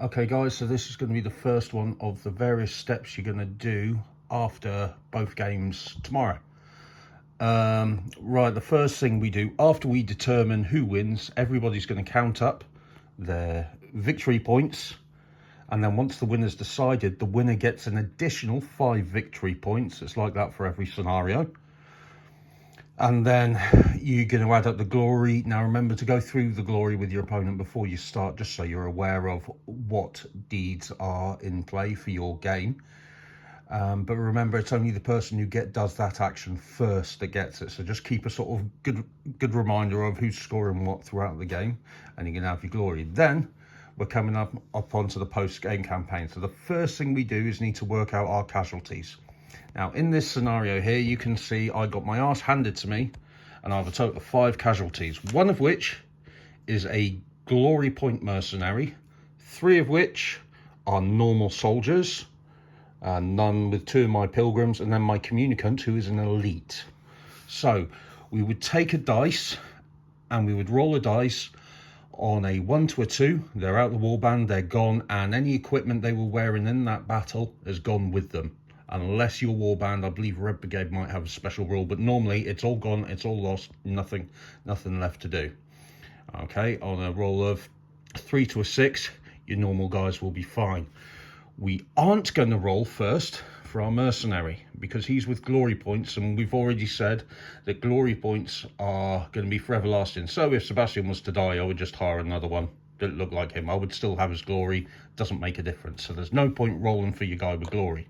Okay guys, so this is going to be the first one of the various steps you're going to do after both games tomorrow. Right, the first thing we do, after we determine who wins, everybody's going to count up their victory points. And then once the winner's decided, the winner gets an additional 5 victory points. It's like that for every scenario. And then you're going to add up the glory. Now remember to go through the glory with your opponent before you start, just so you're aware of what deeds are in play for your game. But remember, it's only the person who does that action first that gets it. So just keep a sort of good reminder of who's scoring what throughout the game, and you're going to have your glory. Then we're coming up onto the post-game campaign. So the first thing we do is need to work out our casualties. Now, in this scenario here, you can see I got my arse handed to me, and I have a total of 5 casualties, one of which is a glory point mercenary, 3 of which are normal soldiers, none with 2 of my pilgrims, and then my communicant, who is an elite. So we would take a dice, and we would roll a dice on a 1 to a 2. They're out the warband, they're gone, and any equipment they were wearing in that battle has gone with them. Unless your warband, I believe Red Brigade might have a special rule, but normally it's all gone, it's all lost, nothing left to do. Okay, on a roll of 3 to a 6, your normal guys will be fine. We aren't going to roll first for our mercenary because he's with glory points, and we've already said that glory points are going to be for everlasting. So if Sebastian was to die, I would just hire another one that looked like him. I would still have his glory, doesn't make a difference. So there's no point rolling for your guy with glory.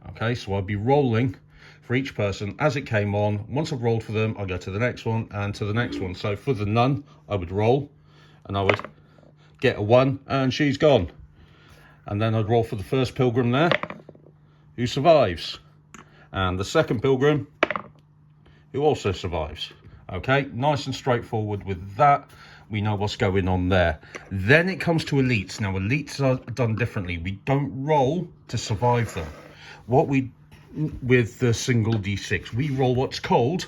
Okay, so I'll be rolling for each person as it came on. Once I've rolled for them, I'll go to the next one and to the next one. So for the nun, I would roll and I would get a 1 and she's gone. And then I'd roll for the first pilgrim there, who survives. And the second pilgrim, who also survives. Okay, nice and straightforward with that. We know what's going on there. Then it comes to elites. Now, elites are done differently. We don't roll to survive them. What we, with the single D6, we roll what's called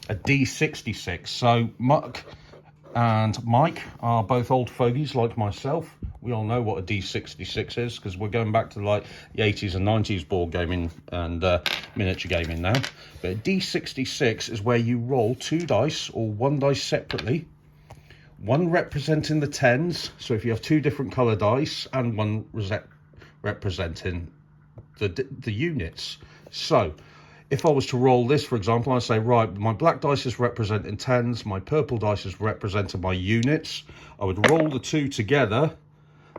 a D66. So Muck and Mike are both old fogies like myself. We all know what a D66 is because we're going back to like the 80s and 90s board gaming and miniature gaming now. But a D66 is where you roll 2 dice or 1 dice separately, 1 representing the 10s. So if you have 2 different color dice and 1 representing the units. So if I was to roll this, for example, I say, right, my black dice is representing 10s, my purple dice is representing my units. I would roll the 2 together.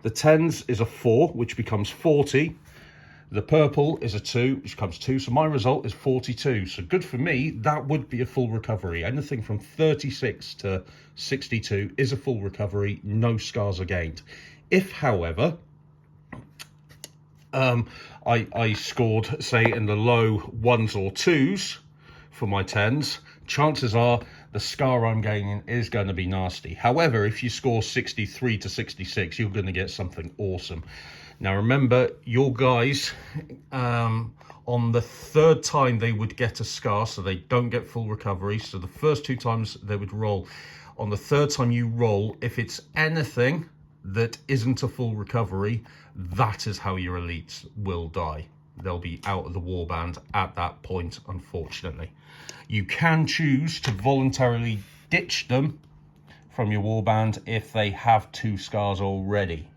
The 10s is a 4, which becomes 40. The purple is a 2, which becomes 2. So my result is 42. So good for me, that would be a full recovery. Anything from 36 to 62 is a full recovery. No scars are gained. If, however, I scored, say, in the low 1s or 2s for my 10s, chances are the scar I'm gaining is going to be nasty. However, if you score 63 to 66, you're going to get something awesome. Now, remember, your guys, on the 3rd time, they would get a scar, so they don't get full recovery. So the first 2 times they would roll. On the 3rd time you roll, if it's anything that isn't a full recovery, that is how your elites will die. They'll be out of the warband at that point, unfortunately. You can choose to voluntarily ditch them from your warband if they have 2 scars already.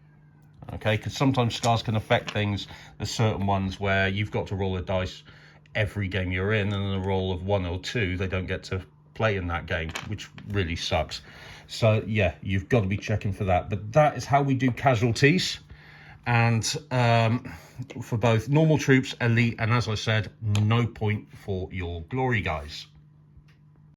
Okay, because sometimes scars can affect things. There's certain ones where you've got to roll a dice every game you're in, and in a roll of 1 or 2, they don't get to play in that game, which really sucks. So yeah, you've got to be checking for that. But that is how we do casualties, and for both normal troops, elite, and as I said, no point for your glory guys.